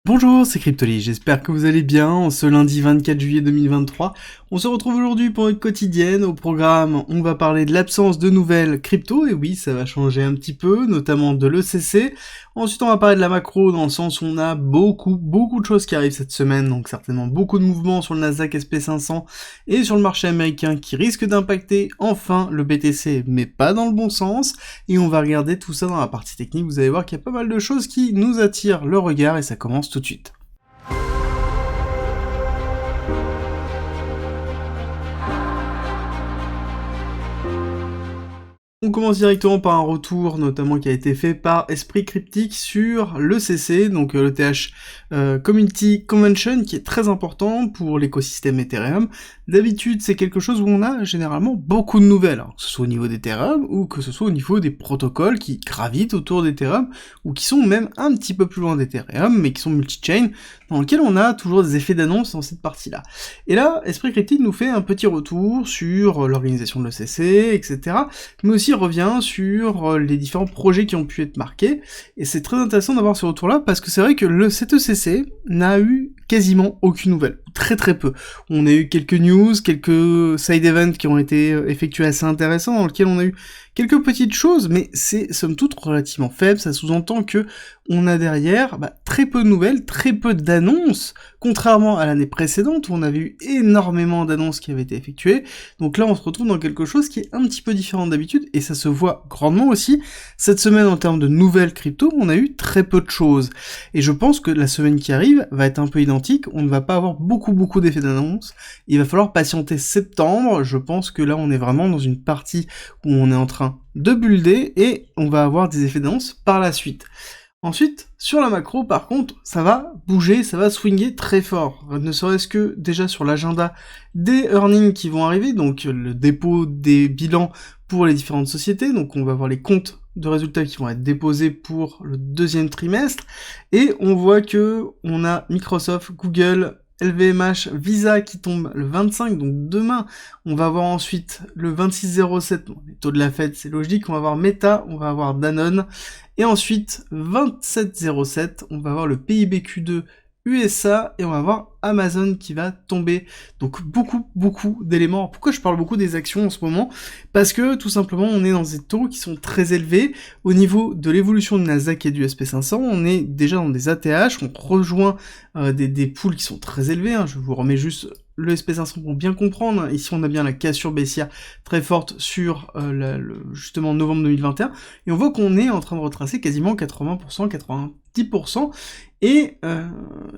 Bonjour, c'est Cryptoly, j'espère que vous allez bien en ce lundi 24 juillet 2023. On se retrouve aujourd'hui pour une quotidienne. Au programme, on va parler de l'absence de nouvelles crypto, et oui, ça va changer un petit peu, notamment de l'ECC. Ensuite, on va parler de la macro, dans le sens où on a beaucoup de choses qui arrivent cette semaine, donc certainement beaucoup de mouvements sur le Nasdaq SP500 et sur le marché américain qui risquent d'impacter enfin le BTC, mais pas dans le bon sens. Et on va regarder tout ça dans la partie technique, vous allez voir qu'il y a pas mal de choses qui nous attirent le regard, et ça commence tout de suite. On commence directement par un retour, notamment qui a été fait par Esprit Cryptique sur l'ECC, donc le TH Community Convention, qui est très important pour l'écosystème Ethereum. D'habitude, c'est quelque chose où on a généralement beaucoup de nouvelles, hein, que ce soit au niveau d'Ethereum, ou que ce soit au niveau des protocoles qui gravitent autour d'Ethereum, ou qui sont même un petit peu plus loin d'Ethereum, mais qui sont multi-chain, dans lesquels on a toujours des effets d'annonce dans cette partie-là. Et là, Esprit Cryptique nous fait un petit retour sur l'organisation de l'ECC, etc., mais aussi revient sur les différents projets qui ont pu être marqués, et c'est très intéressant d'avoir ce retour-là, parce que c'est vrai que cet ECC n'a eu quasiment aucune nouvelle, très peu. On a eu quelques news, quelques side events qui ont été effectués assez intéressants, dans lesquels on a eu quelques petites choses, mais c'est somme toute relativement faible. Ça sous-entend que on a derrière très peu de nouvelles, très peu d'annonces, contrairement à l'année précédente où on avait eu énormément d'annonces qui avaient été effectuées. Donc là on se retrouve dans quelque chose qui est un petit peu différent d'habitude, et ça se voit grandement aussi. Cette semaine, en termes de nouvelles crypto, on a eu très peu de choses. Et je pense que la semaine qui arrive va être un peu identique, on ne va pas avoir beaucoup d'effets d'annonce. Il va falloir patienter septembre. Je pense que là on est vraiment dans une partie où on est en train de builder, et on va avoir des effets d'annonce par la suite. Ensuite, sur la macro, par contre, ça va bouger, ça va swinguer très fort. Ne serait-ce que déjà sur l'agenda des earnings qui vont arriver, donc le dépôt des bilans pour les différentes sociétés, donc on va voir les comptes de résultats qui vont être déposés pour le deuxième trimestre, et on voit que on a Microsoft, Google, LVMH, Visa qui tombe le 25, donc demain, on va avoir ensuite le 26,07, bon, les taux de la Fed, c'est logique, on va avoir Meta, on va avoir Danone, et ensuite, 27,07, on va avoir le PIB Q2 USA, et on va voir Amazon qui va tomber. Donc beaucoup d'éléments. Pourquoi je parle beaucoup des actions en ce moment? Parce que tout simplement on est dans des taux qui sont très élevés. Au niveau de l'évolution du Nasdaq et du SP500, on est déjà dans des ATH, on rejoint des poules qui sont très élevés, hein. Je vous remets juste le SP500 pour bien comprendre. Ici on a bien la cassure baissière très forte sur justement novembre 2021, et on voit qu'on est en train de retracer quasiment 80%, 90%, et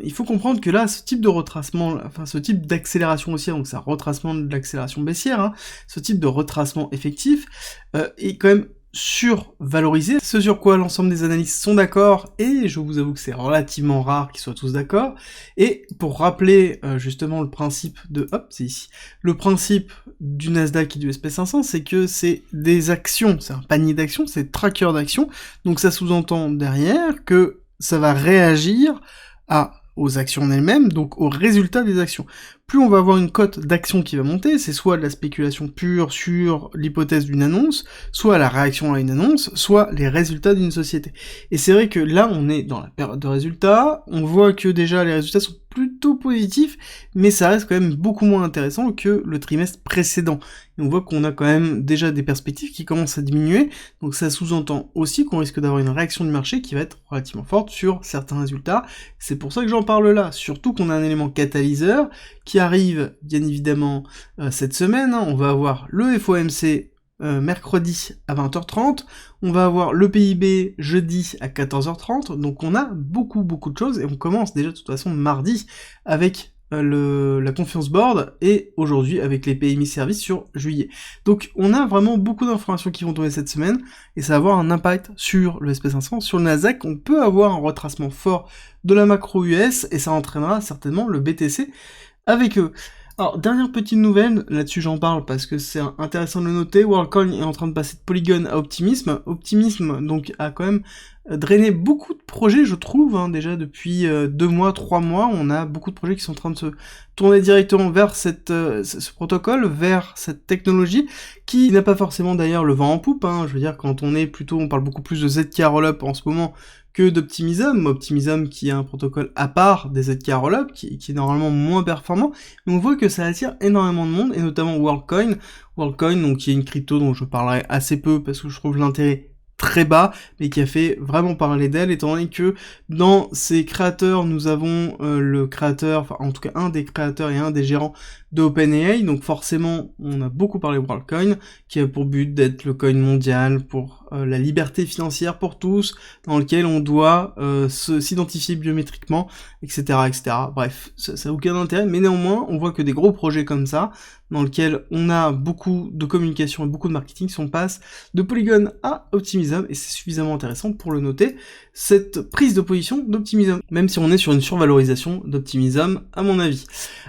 il faut comprendre que là, ce type de retracement, enfin ce type d'accélération haussière, donc c'est un retracement de l'accélération baissière, hein, ce type de retracement effectif est quand même survalorisé, ce sur quoi l'ensemble des analystes sont d'accord, et je vous avoue que c'est relativement rare qu'ils soient tous d'accord. Et pour rappeler justement le principe de, hop, c'est ici, le principe du Nasdaq et du SP500, c'est que c'est des actions, c'est un panier d'actions, c'est tracker d'actions, donc ça sous-entend derrière que ça va réagir aux actions en elles-mêmes, donc aux résultats des actions. Plus on va avoir une cote d'action qui va monter, c'est soit de la spéculation pure sur l'hypothèse d'une annonce, soit la réaction à une annonce, soit les résultats d'une société. Et c'est vrai que là, on est dans la période de résultats, on voit que déjà les résultats sont plutôt positifs, mais ça reste quand même beaucoup moins intéressant que le trimestre précédent. Et on voit qu'on a quand même déjà des perspectives qui commencent à diminuer, donc ça sous-entend aussi qu'on risque d'avoir une réaction du marché qui va être relativement forte sur certains résultats. C'est pour ça que j'en parle là, surtout qu'on a un élément catalyseur qui arrive bien évidemment cette semaine, hein. On va avoir le FOMC mercredi à 20h30, on va avoir le PIB jeudi à 14h30, donc on a beaucoup de choses, et on commence déjà de toute façon mardi avec la confiance board, et aujourd'hui avec les PMI services sur juillet. Donc on a vraiment beaucoup d'informations qui vont tomber cette semaine, et ça va avoir un impact sur le SP500, sur le Nasdaq. On peut avoir un retracement fort de la macro US, et ça entraînera certainement le BTC avec eux. Alors, dernière petite nouvelle, là-dessus j'en parle parce que c'est intéressant de le noter, WorldCoin est en train de passer de Polygon à Optimism. Optimism, donc, a quand même drainé beaucoup de projets, je trouve, hein, déjà depuis 2 mois, 3 mois, on a beaucoup de projets qui sont en train de se tourner directement vers ce protocole, vers cette technologie, qui n'a pas forcément d'ailleurs le vent en poupe, hein. Je veux dire, quand on parle beaucoup plus de ZK Rollup en ce moment que d'Optimism. Optimism qui est un protocole à part des ZK Rollup, qui est normalement moins performant, mais on voit que ça attire énormément de monde, et notamment WorldCoin. WorldCoin, donc qui est une crypto dont je parlerai assez peu parce que je trouve l'intérêt très bas, mais qui a fait vraiment parler d'elle, étant donné que dans ses créateurs, nous avons le créateur, enfin en tout cas un des créateurs et un des gérants de OpenAI, donc forcément on a beaucoup parlé de WorldCoin, qui a pour but d'être le coin mondial pour la liberté financière pour tous, dans lequel on doit s'identifier biométriquement, etc., etc. Bref, ça n'a aucun intérêt, mais néanmoins on voit que des gros projets comme ça, dans lequel on a beaucoup de communication et beaucoup de marketing, si on passe de Polygon à Optimism, et c'est suffisamment intéressant pour le noter, cette prise de position d'Optimism, même si on est sur une survalorisation d'Optimism, à mon avis.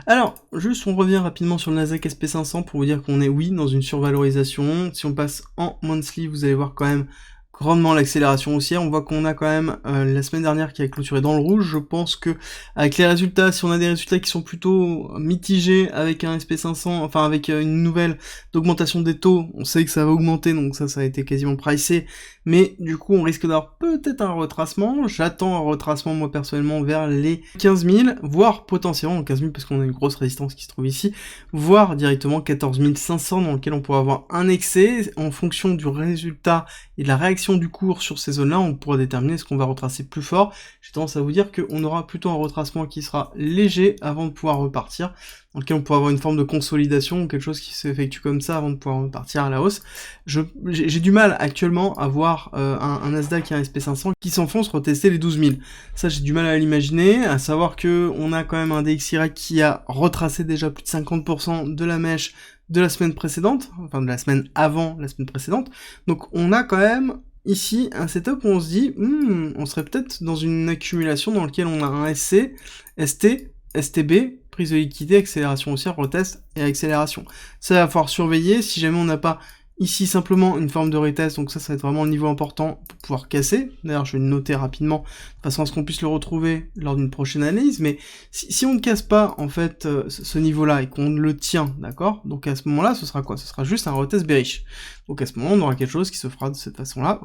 Alors, juste on revient rapidement sur le Nasdaq SP500 pour vous dire qu'on est, oui, dans une survalorisation. Si on passe en monthly, vous allez voir quand même grandement l'accélération haussière. On voit qu'on a quand même la semaine dernière qui a clôturé dans le rouge. Je pense que avec les résultats, si on a des résultats qui sont plutôt mitigés avec un SP500, enfin avec une nouvelle d'augmentation des taux, on sait que ça va augmenter, donc ça a été quasiment pricé, mais du coup on risque d'avoir peut-être un retracement. J'attends un retracement moi personnellement vers les 15 000, voire potentiellement 15 000 parce qu'on a une grosse résistance qui se trouve ici, voire directement 14 500 dans lequel on pourra avoir un excès en fonction du résultat et de la réaction du cours sur ces zones-là. On pourra déterminer ce qu'on va retracer plus fort. J'ai tendance à vous dire qu'on aura plutôt un retracement qui sera léger avant de pouvoir repartir, dans lequel on pourra avoir une forme de consolidation ou quelque chose qui s'effectue comme ça avant de pouvoir repartir à la hausse. J'ai du mal actuellement à voir un Nasdaq et un SP500 qui s'enfonce retester les 12 000. Ça, j'ai du mal à l'imaginer, à savoir que on a quand même un DXY qui a retracé déjà plus de 50% de la mèche de la semaine précédente, enfin de la semaine avant la semaine précédente. Donc on a quand même ici un setup où on se dit, on serait peut-être dans une accumulation dans lequel on a un SC, ST, STB, prise de liquidité, accélération haussière, retest et accélération. Ça va falloir surveiller. Si jamais on n'a pas ici simplement une forme de retest, donc ça va être vraiment le niveau important pour pouvoir casser. D'ailleurs, je vais le noter rapidement de façon à ce qu'on puisse le retrouver lors d'une prochaine analyse. Mais si on ne casse pas en fait ce niveau-là et qu'on le tient, d'accord, donc à ce moment-là, ce sera quoi? Ce sera juste un retest bearish. Donc à ce moment, on aura quelque chose qui se fera de cette façon-là,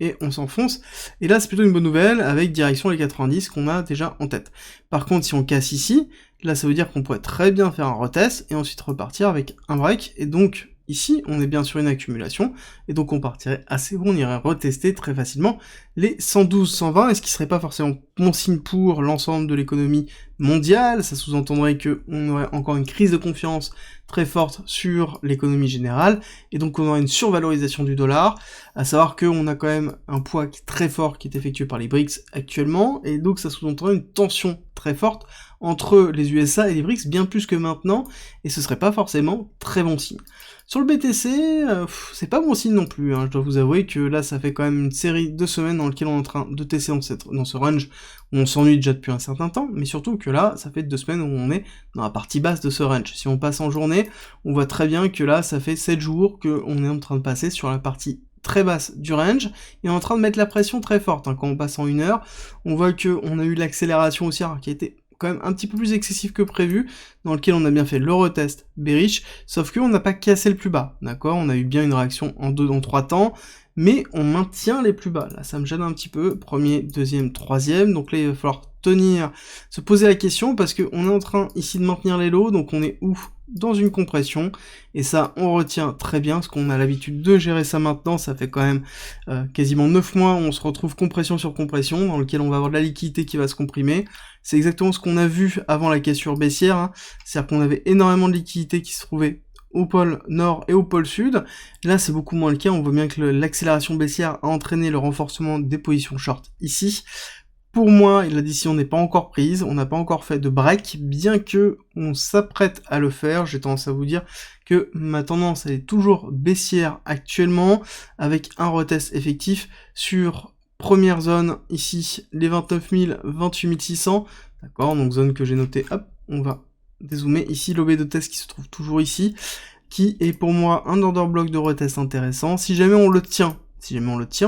et on s'enfonce. Et là, c'est plutôt une bonne nouvelle, avec direction les 90 qu'on a déjà en tête. Par contre, si on casse ici, là, ça veut dire qu'on pourrait très bien faire un retest, et ensuite repartir avec un break, et donc ici, on est bien sur une accumulation, et donc on partirait assez haut, on irait retester très facilement les 112, 120, et ce qui serait pas forcément bon signe pour l'ensemble de l'économie mondiale. Ça sous-entendrait qu'on aurait encore une crise de confiance très forte sur l'économie générale, et donc on aurait une survalorisation du dollar, à savoir qu'on a quand même un poids très fort qui est effectué par les BRICS actuellement, et donc ça sous-entendrait une tension très forte entre les USA et les BRICS, bien plus que maintenant, et ce serait pas forcément très bon signe. Sur le BTC, c'est pas bon signe non plus, hein. Je dois vous avouer que là ça fait quand même une série de semaines dans lesquelles on est en train de tester dans ce range où on s'ennuie déjà depuis un certain temps, mais surtout que là ça fait 2 semaines où on est dans la partie basse de ce range. Si on passe en journée, on voit très bien que là ça fait 7 jours qu'on est en train de passer sur la partie très basse du range, et on est en train de mettre la pression très forte, hein. Quand on passe en 1 heure, on voit qu'on a eu l'accélération haussière qui a été quand même un petit peu plus excessif que prévu, dans lequel on a bien fait le retest bearish, sauf qu'on n'a pas cassé le plus bas, d'accord? On a eu bien une réaction en 3 temps, mais on maintient les plus bas. Là, ça me gêne un petit peu, premier, deuxième, troisième, donc là, il va falloir se poser la question, parce qu'on est en train ici de maintenir les lots, donc on est où? Dans une compression, et ça on retient très bien, parce qu'on a l'habitude de gérer ça maintenant. Ça fait quand même quasiment 9 mois où on se retrouve compression sur compression, dans lequel on va avoir de la liquidité qui va se comprimer. C'est exactement ce qu'on a vu avant la cassure baissière, hein. C'est-à-dire qu'on avait énormément de liquidité qui se trouvait au pôle nord et au pôle sud. Là c'est beaucoup moins le cas, on voit bien que l'accélération baissière a entraîné le renforcement des positions short ici. Pour moi, la décision n'est pas encore prise, on n'a pas encore fait de break, bien que on s'apprête à le faire. J'ai tendance à vous dire que ma tendance elle est toujours baissière actuellement, avec un retest effectif sur première zone, ici, les 29 000, 28 600, d'accord, donc zone que j'ai notée, hop, on va dézoomer, ici, l'OB de test qui se trouve toujours ici, qui est pour moi un order block de retest intéressant. Si jamais on le tient,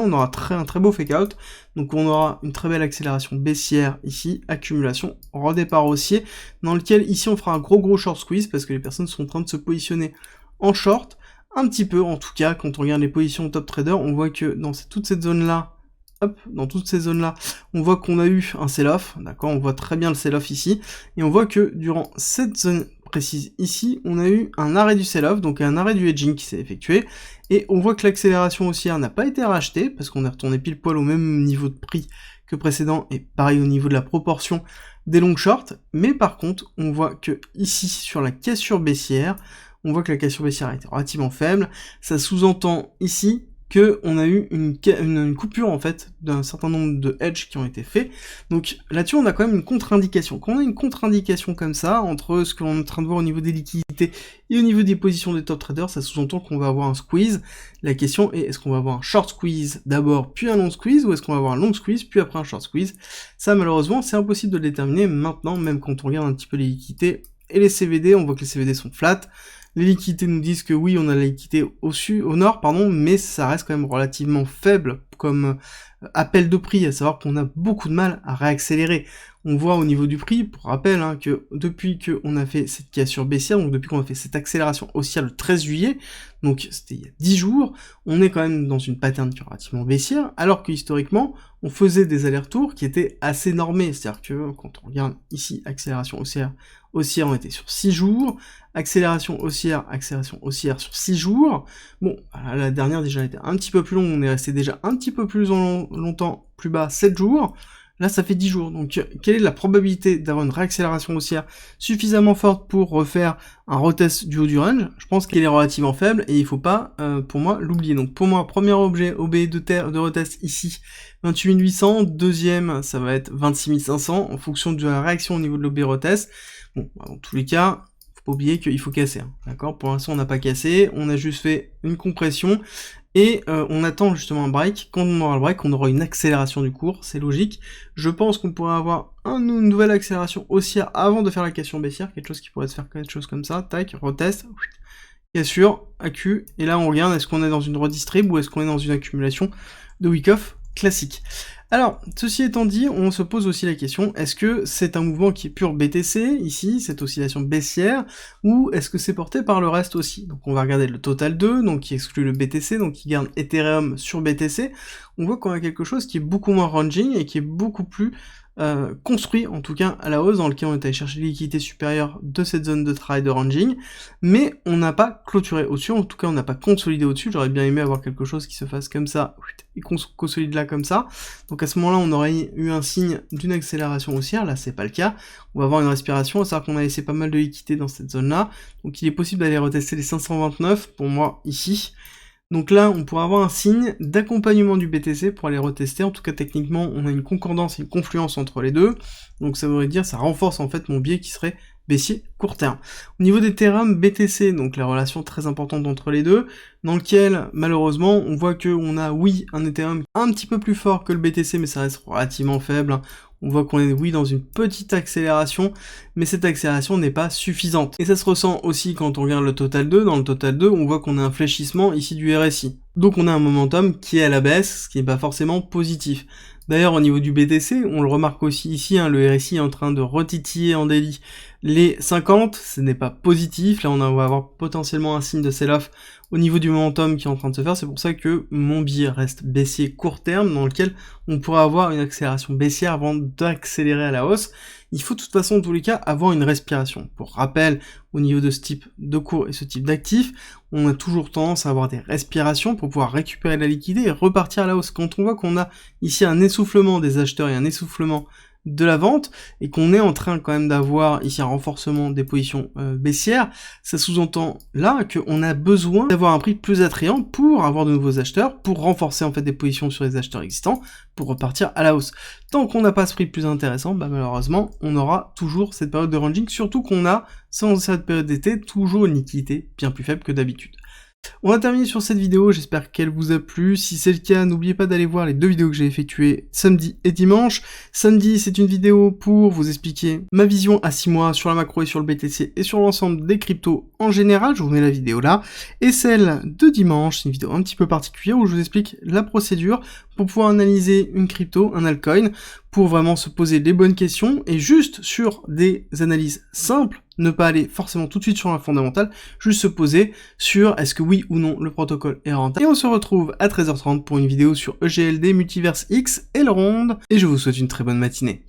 on aura un très beau fake out, donc on aura une très belle accélération baissière ici, accumulation, redépart haussier, dans lequel ici on fera un gros short squeeze, parce que les personnes sont en train de se positionner en short, un petit peu en tout cas. Quand on regarde les positions top trader, on voit que dans toute cette zone là, hop, dans toutes ces zones-là, on voit qu'on a eu un sell-off, d'accord, on voit très bien le sell-off ici, et on voit que durant cette zone précise ici, on a eu un arrêt du sell-off, donc un arrêt du hedging qui s'est effectué, et on voit que l'accélération haussière n'a pas été rachetée, parce qu'on est retourné pile poil au même niveau de prix que précédent, et pareil au niveau de la proportion des long shorts, mais par contre, on voit que ici, sur la cassure baissière, on voit que la cassure baissière a été relativement faible, ça sous-entend ici que on a eu une coupure en fait d'un certain nombre de hedges qui ont été faits. Donc là-dessus on a quand même une contre-indication. Quand on a une contre-indication comme ça, entre ce qu'on est en train de voir au niveau des liquidités et au niveau des positions des top traders, ça sous-entend qu'on va avoir un squeeze. La question est, est-ce qu'on va avoir un short squeeze d'abord, puis un long squeeze, ou est-ce qu'on va avoir un long squeeze, puis après un short squeeze? Ça malheureusement c'est impossible de le déterminer maintenant, même quand on regarde un petit peu les liquidités et les CVD, on voit que les CVD sont flat. Les liquidités nous disent que oui, on a la liquidité au nord, mais ça reste quand même relativement faible comme appel de prix, à savoir qu'on a beaucoup de mal à réaccélérer. On voit au niveau du prix, pour rappel, que depuis qu'on a fait cette cassure baissière, donc depuis qu'on a fait cette accélération haussière le 13 juillet, donc c'était il y a 10 jours, on est quand même dans une pattern qui est relativement baissière, alors que historiquement, on faisait des allers-retours qui étaient assez normés, c'est-à-dire que quand on regarde ici, accélération haussière, on était sur 6 jours, accélération haussière sur 6 jours, bon, voilà, la dernière déjà était un petit peu plus longue, on est resté déjà un petit peu plus longtemps plus bas, 7 jours, là ça fait 10 jours, donc quelle est la probabilité d'avoir une réaccélération haussière suffisamment forte pour refaire un retest du haut du range? Je pense qu'elle est relativement faible, et il faut pas, pour moi, l'oublier. Donc pour moi, premier objet OB de retest ici, 28 800, deuxième, ça va être 26 500, en fonction de la réaction au niveau de l'OB retest. Bon, dans tous les cas, faut pas oublier qu'il faut casser, d'accord? Pour l'instant, on n'a pas cassé, on a juste fait une compression, et on attend justement un break. Quand on aura le break, on aura une accélération du cours, c'est logique. Je pense qu'on pourrait avoir une nouvelle accélération haussière avant de faire la cassure baissière, quelque chose qui pourrait se faire quelque chose comme ça, tac, retest, cassure, accu, et là on regarde, est-ce qu'on est dans une redistrib ou est-ce qu'on est dans une accumulation de week-off classique. Alors, ceci étant dit, on se pose aussi la question, est-ce que c'est un mouvement qui est pur BTC, ici, cette oscillation baissière, ou est-ce que c'est porté par le reste aussi? Donc on va regarder le total 2, donc qui exclut le BTC, donc qui garde Ethereum sur BTC, on voit qu'on a quelque chose qui est beaucoup moins ranging, et qui est beaucoup plus construit, en tout cas à la hausse, dans lequel on est allé chercher les liquidités supérieures de cette zone de travail de ranging, mais on n'a pas clôturé au-dessus, en tout cas on n'a pas consolidé au-dessus. J'aurais bien aimé avoir quelque chose qui se fasse comme ça, et qu'on consolide là comme ça, donc à ce moment-là on aurait eu un signe d'une accélération haussière, là c'est pas le cas, on va avoir une respiration, à savoir qu'on a laissé pas mal de liquidités dans cette zone-là, donc il est possible d'aller retester les 529, pour moi, ici. Donc là, on pourrait avoir un signe d'accompagnement du BTC pour aller retester. En tout cas, techniquement, on a une concordance et une confluence entre les deux. Donc ça voudrait dire, ça renforce en fait mon biais qui serait baissier court terme. Au niveau d'Ethereum, BTC, donc la relation très importante entre les deux, dans lequel, malheureusement, on voit que on a, oui, un Ethereum un petit peu plus fort que le BTC, mais ça reste relativement faible. On voit qu'on est, oui, dans une petite accélération, mais cette accélération n'est pas suffisante. Et ça se ressent aussi quand on regarde le total 2. Dans le total 2, on voit qu'on a un fléchissement ici du RSI. Donc on a un momentum qui est à la baisse, ce qui n'est pas forcément positif. D'ailleurs, au niveau du BTC, on le remarque aussi ici, le RSI est en train de retitiller en daily les 50, ce n'est pas positif. Là, on va avoir potentiellement un signe de sell-off au niveau du momentum qui est en train de se faire. C'est pour ça que mon biais reste baissier court terme, dans lequel on pourra avoir une accélération baissière avant d'accélérer à la hausse. Il faut de toute façon, en tous les cas, avoir une respiration. Pour rappel, au niveau de ce type de cours et ce type d'actifs, on a toujours tendance à avoir des respirations pour pouvoir récupérer la liquidité et repartir à la hausse. Quand on voit qu'on a ici un essoufflement des acheteurs et un essoufflement de la vente, et qu'on est en train quand même d'avoir ici un renforcement des positions baissières, ça sous-entend là qu'on a besoin d'avoir un prix plus attrayant pour avoir de nouveaux acheteurs, pour renforcer en fait des positions sur les acheteurs existants, pour repartir à la hausse. Tant qu'on n'a pas ce prix plus intéressant, malheureusement, on aura toujours cette période de ranging, surtout qu'on a, sans cette période d'été, toujours une liquidité bien plus faible que d'habitude. On va terminer sur cette vidéo, j'espère qu'elle vous a plu. Si c'est le cas, n'oubliez pas d'aller voir les deux vidéos que j'ai effectuées samedi et dimanche. Samedi, c'est une vidéo pour vous expliquer ma vision à 6 mois sur la macro et sur le BTC et sur l'ensemble des cryptos en général, je vous mets la vidéo là. Et celle de dimanche, c'est une vidéo un petit peu particulière où je vous explique la procédure pour pouvoir analyser une crypto, un altcoin, pour vraiment se poser les bonnes questions et juste sur des analyses simples ne pas aller forcément tout de suite sur un fondamental, juste se poser sur est-ce que oui ou non le protocole est rentable. Et on se retrouve à 13h30 pour une vidéo sur EGLD, Multiverse X et le Ronde, et je vous souhaite une très bonne matinée.